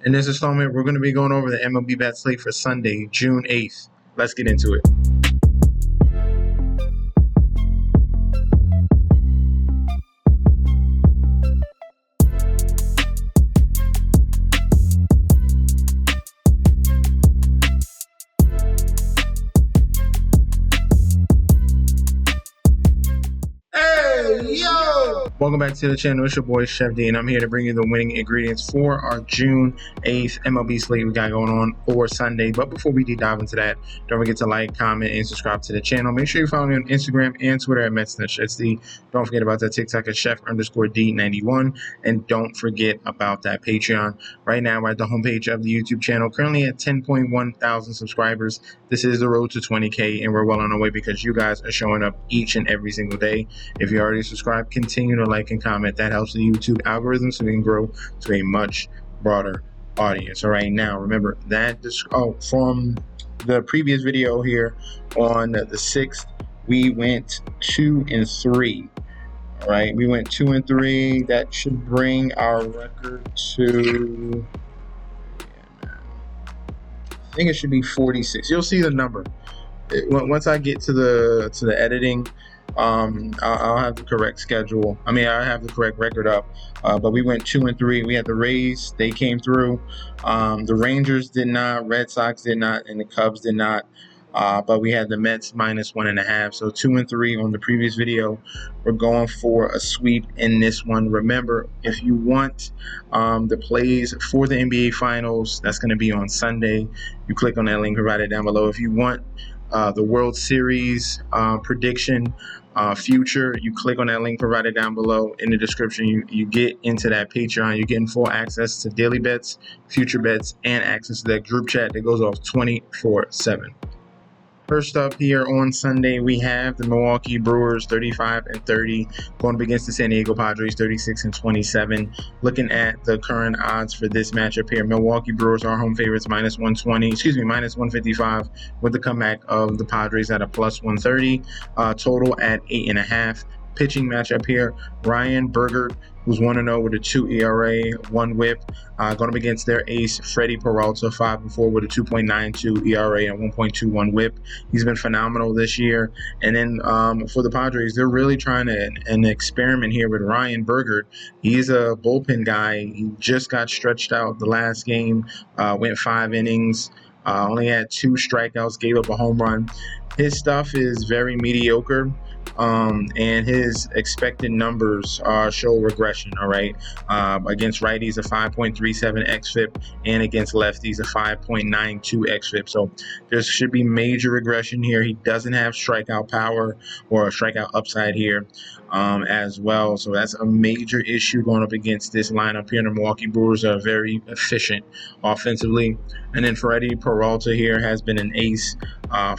In this installment, we're going to be going over the MLB bat slate for Sunday, June 8th. Let's get into it. Welcome back to the channel. It's your boy Chef D, and I'm here to bring you the winning ingredients for our June 8th MLB slate we got going on for Sunday. But before we deep dive into that, don't forget to like, comment, and subscribe to the channel. Make sure you follow me on Instagram and Twitter at MetsNetShetsD. Don't forget about that TikTok at Chef_D91, and don't forget about that Patreon. Right now, we're at the homepage of the YouTube channel, currently at 10.1 thousand subscribers. This is the road to 20K, and we're well on our way because you guys are showing up each and every single day. If you already subscribed, continue to like and comment. That helps the YouTube algorithm so we can grow to a much broader audience. All right, now remember that from the previous video here on the 6th, we went 2 and 3. All right, we went 2 and 3. That should bring our record to, I think it should be 46. You'll see the number once I get to the editing. I'll have the correct schedule. I have the correct record up. But we went 2 and 3. We had the Rays; they came through. The Rangers did not. Red Sox did not, and the Cubs did not. But we had the Mets -1.5. So 2 and 3 on the previous video. We're going for a sweep in this one. Remember, if you want the plays for the NBA Finals, that's going to be on Sunday. You click on that link provided down below. If you want the World Series prediction future, you click on that link provided down below in the description. You get into that Patreon. You're getting full access to daily bets, future bets, and access to that group chat that goes off 24/7. First up here on Sunday, we have the Milwaukee Brewers 35 and 30 going up against the San Diego Padres 36 and 27. Looking at the current odds for this matchup here, Milwaukee Brewers are home favorites -155 with the comeback of the Padres at a +130. Total at 8.5. Pitching matchup here, Ryan Bergert, who's 1-0 with a 2 ERA, 1 WHIP, going up against their ace, Freddie Peralta, 5-4 with a 2.92 ERA and 1.21 WHIP. He's been phenomenal this year. And then for the Padres, they're really trying an experiment here with Ryan Bergert. He's a bullpen guy. He just got stretched out the last game, went 5 innings, only had 2 strikeouts, gave up a home run. His stuff is very mediocre. And his expected numbers show regression, all right? Against righties, a 5.37 xFIP, and against lefties, a 5.92 xFIP. So there should be major regression here. He doesn't have strikeout power or a strikeout upside here as well. So that's a major issue going up against this lineup here. The Milwaukee Brewers are very efficient offensively. And then Freddie Peralta here has been an ace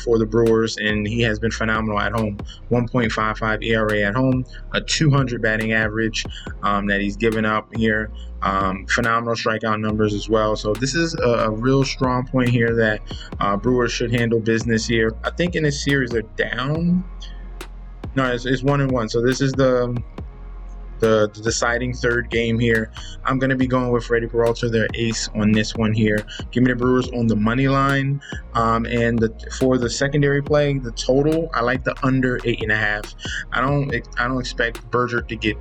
for the Brewers, and he has been phenomenal at home. 1.55 ERA at home, a 200 batting average that he's given up here. Phenomenal strikeout numbers as well. So this is a real strong point here that Brewers should handle business here. I think in this series they're down. No, it's 1-1. So this is the deciding third game here. I'm going to be going with Freddie Peralta, their ace, on this one here. Give me the Brewers on the money line. And for the secondary play, the total, I like the under 8.5. I don't expect Bergert to get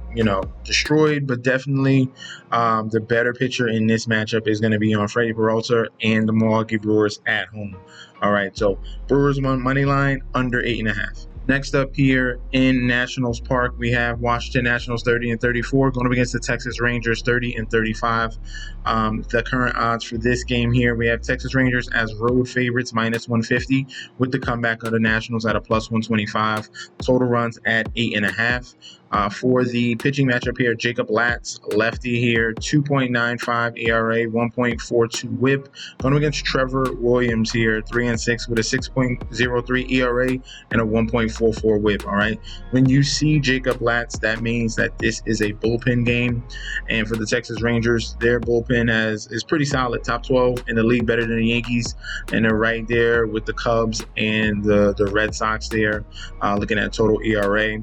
destroyed, but definitely the better pitcher in this matchup is going to be on Freddie Peralta and the Milwaukee Brewers at home. All right, so Brewers money line, under 8.5. Next up here in Nationals Park, we have Washington Nationals 30 and 34 going up against the Texas Rangers 30 and 35. The current odds for this game here, we have Texas Rangers as road favorites -150 with the comeback of the Nationals at a +125. Total runs at 8.5. For the pitching matchup here, Jacob Latz, lefty here, 2.95 ERA, 1.42 WHIP. Going against Trevor Williams here, 3 and 6 with a 6.03 ERA and a 1.44 WHIP. All right. When you see Jacob Latz, that means that this is a bullpen game. And for the Texas Rangers, their bullpen is pretty solid, top 12 in the league, better than the Yankees. And they're right there with the Cubs and the Red Sox there, looking at total ERA.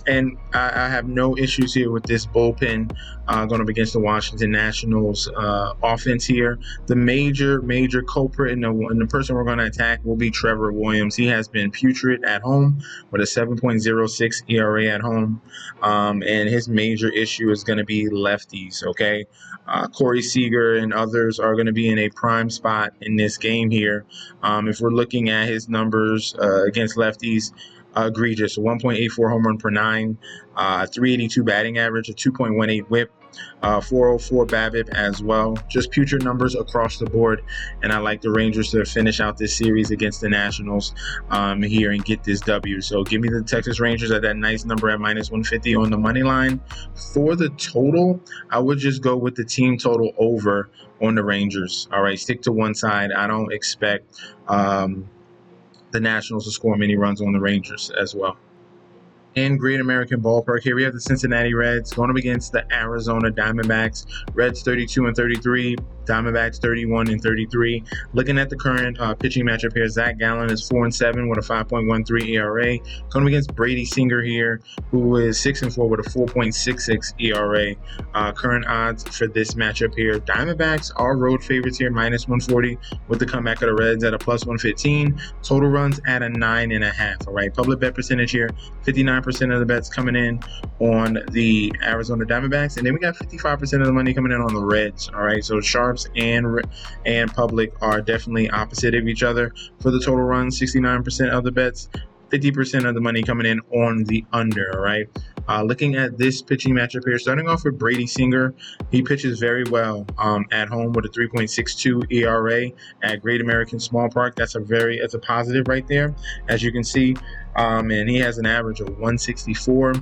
And I have no issues here with this bullpen going up against the Washington Nationals offense here. The major culprit and the person we're going to attack will be Trevor Williams. He has been putrid at home with a 7.06 ERA at home, and his major issue is going to be lefties. Okay, Corey Seager and others are going to be in a prime spot in this game here. If we're looking at his numbers against lefties, egregious. 1.84 home run per nine, 382 batting average, a 2.18 whip, 404 BABIP as well. Just putrid numbers across the board, and I like the Rangers to finish out this series against the Nationals here and get this W. So give me the Texas Rangers at that nice number at -150 on the money line. For the total, I would just go with the team total over on the Rangers. All right, stick to one side. I don't expect the Nationals to score many runs on the Rangers as well. In Great American Ballpark, here we have the Cincinnati Reds going up against the Arizona Diamondbacks. Reds 32-33, Diamondbacks 31-33. Looking at the current pitching matchup here, Zach Gallen is 4-7 with a 5.13 ERA. Going up against Brady Singer here, who is 6-4 with a 4.66 ERA. Current odds for this matchup here, Diamondbacks are road favorites here, -140 with the comeback of the Reds at a +115. Total runs at a 9.5. All right, public bet percentage here, 59% of the bets coming in on the Arizona Diamondbacks, and then we got 55% of the money coming in on the Reds. All right, so sharps and public are definitely opposite of each other. For the total run, 69% of the bets, 50% of the money coming in on the under. All right, looking at this pitching matchup here, starting off with Brady Singer, he pitches very well at home with a 3.62 ERA at Great American Small Park. That's a positive right there, as you can see. And he has an average of 164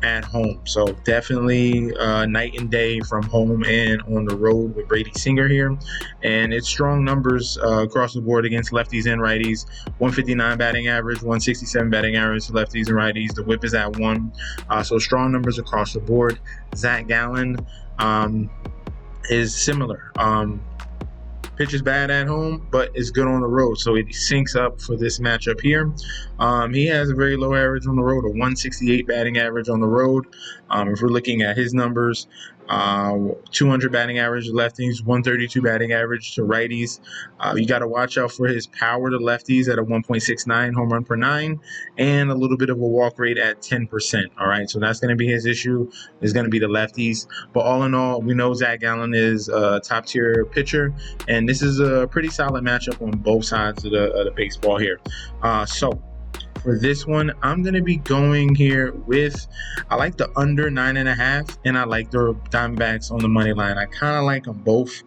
at home. So definitely night and day from home and on the road with Brady Singer here. And it's strong numbers across the board against lefties and righties. 159 batting average, 167 batting average to lefties and righties. The whip is at 1. So strong numbers across the board. Zach Gallen is similar. Pitches bad at home, but is good on the road, so it syncs up for this matchup here. He has a very low average on the road, a 168 batting average on the road. If we're looking at his numbers, 200 batting average to lefties, 132 batting average to righties. You got to watch out for his power to lefties at a 1.69 home run per 9, and a little bit of a walk rate at 10%. All right, so that's going to be his issue, is going to be the lefties. But all in all, we know Zach Gallen is a top tier pitcher, and this is a pretty solid matchup on both sides of the baseball here. So for this one, I'm going to be going here with, I like the under 9.5, and I like the Diamondbacks on the money line. I kind of like them both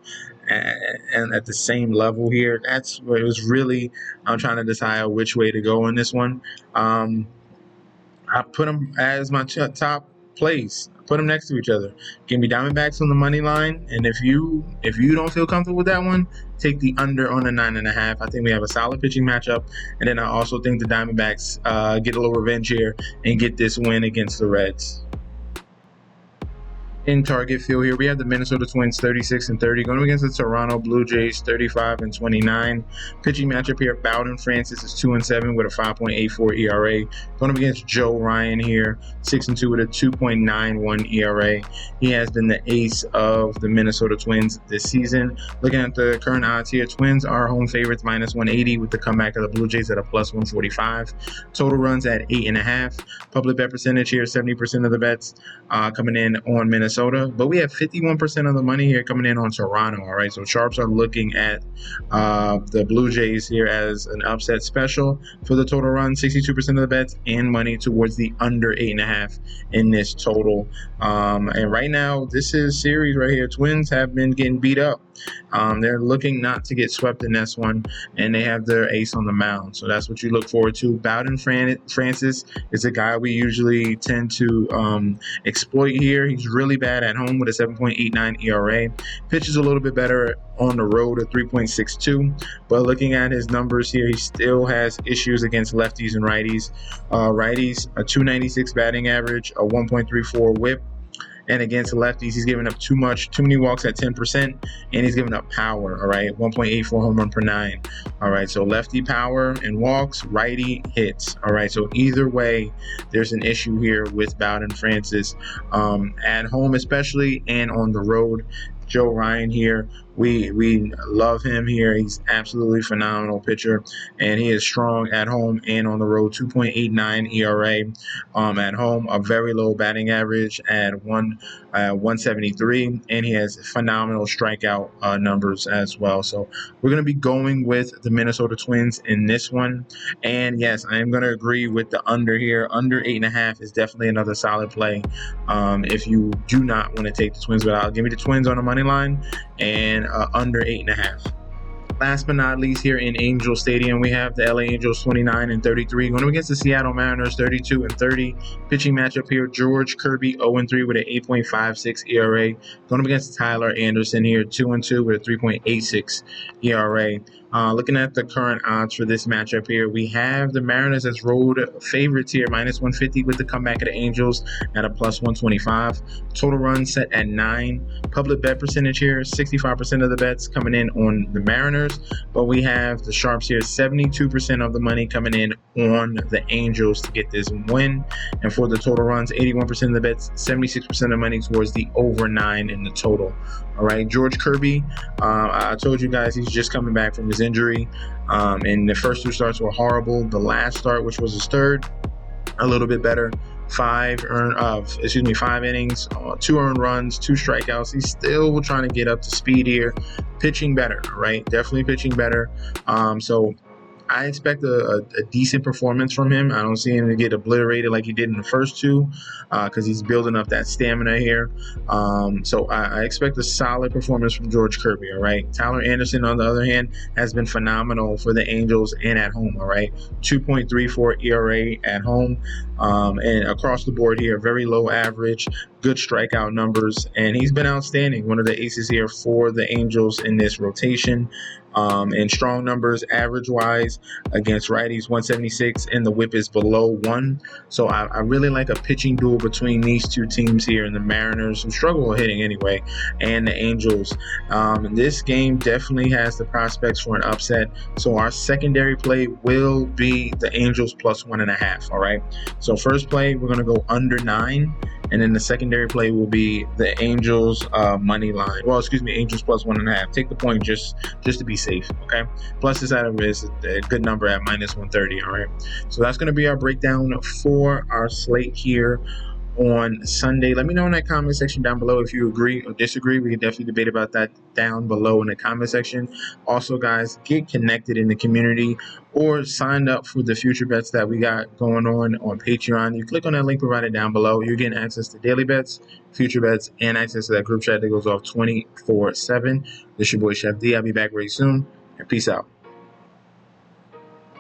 and at the same level here. That's where it was really, I'm trying to decide which way to go in this one. I put them as my top plays. Put them next to each other. Give me Diamondbacks on the money line, and if you don't feel comfortable with that one, take the under on the 9.5. I think we have a solid pitching matchup, and then I also think the Diamondbacks get a little revenge here and get this win against the Reds. In Target Field here, we have the Minnesota Twins 36-30 going against the Toronto Blue Jays 35-29. Pitching matchup here, Bowden Francis is 2-7 with a 5.84 ERA. Going up against Joe Ryan here, 6-2 with a 2.91 ERA. He has been the ace of the Minnesota Twins this season. Looking at the current odds here, Twins are home favorites -180 with the comeback of the Blue Jays at a +145. Total runs at 8.5. Public bet percentage here, 70% of the bets coming in on Minnesota. But we have 51% of the money here coming in on Toronto. All right, so sharps are looking at the Blue Jays here as an upset special. For the total run, 62% of the bets and money towards the under 8.5 in this total. And right now, this is series right here. Twins have been getting beat up. They're looking not to get swept in this one, and they have their ace on the mound. So that's what you look forward to. Bowden Francis is a guy we usually tend to exploit here. He's really bad at home with a 7.89 ERA. Pitches a little bit better on the road at 3.62. But looking at his numbers here, he still has issues against lefties and righties. Righties, a 296 batting average, a 1.34 whip, And against lefties, he's giving up too many walks at 10%, and he's giving up power, all right? 1.84 home run per 9. All right, so lefty power and walks, righty hits. All right, so either way, there's an issue here with Bowden Francis, at home especially and on the road. Joe Ryan here, we love him here. He's absolutely phenomenal pitcher, and he is strong at home and on the road. 2.89 ERA at home, a very low batting average at 173, and he has phenomenal strikeout numbers as well. So we're going to be going with the Minnesota Twins in this one, and yes, I am going to agree with the under here. Under 8.5 is definitely another solid play. If you do not want to take the Twins, but I'll give me the Twins on the money line and under 8.5. Last but not least, here in Angel Stadium, we have the LA Angels 29-33 going against the Seattle Mariners 32-30. Pitching matchup here: George Kirby 0-3 with an 8.56 ERA, going up against Tyler Anderson here 2-2 with a 3.86 ERA. Looking at the current odds for this matchup here, we have the Mariners as road favorites here, -150 with the comeback of the Angels at a +125. Total runs set at 9. Public bet percentage here, 65% of the bets coming in on the Mariners, but we have the Sharps here, 72% of the money coming in on the Angels to get this win. And for the total runs, 81% of the bets, 76% of money towards the over 9 in the total. All right, George Kirby, I told you guys he's just coming back from his injury, and the first 2 starts were horrible. The last start, which was his third, a little bit better. 5 innings, 2 earned runs, 2 strikeouts. He's still trying to get up to speed here. Pitching better, right? Definitely pitching better. So I expect a decent performance from him. I don't see him to get obliterated like he did in the first 2, because he's building up that stamina here. So I expect a solid performance from George Kirby, all right? Tyler Anderson, on the other hand, has been phenomenal for the Angels and at home, all right? 2.34 ERA at home, and across the board here, very low average, good strikeout numbers, and he's been outstanding. One of the aces here for the Angels in this rotation. And strong numbers average-wise against righties, 176, and the whip is below 1. So I really like a pitching duel between these 2 teams here, and the Mariners, who struggle with hitting anyway, and the Angels. This game definitely has the prospects for an upset. So our secondary play will be the Angels +1.5, all right? So first play, we're going to go under 9. And then the secondary play will be the Angels money line. Well, excuse me, Angels +1.5. Take the point just to be safe, okay? Plus this item is a good number at -130, all right? So that's going to be our breakdown for our slate here on Sunday. Let me know in that comment section down below if you agree or disagree. We can definitely debate about that down below in the comment section. Also, guys, get connected in the community or sign up for the future bets that we got going on Patreon. You click on that link provided down below. You're getting access to daily bets, future bets, and access to that group chat that goes off 24/7. This is your boy Chef D. I'll be back very soon, and peace out.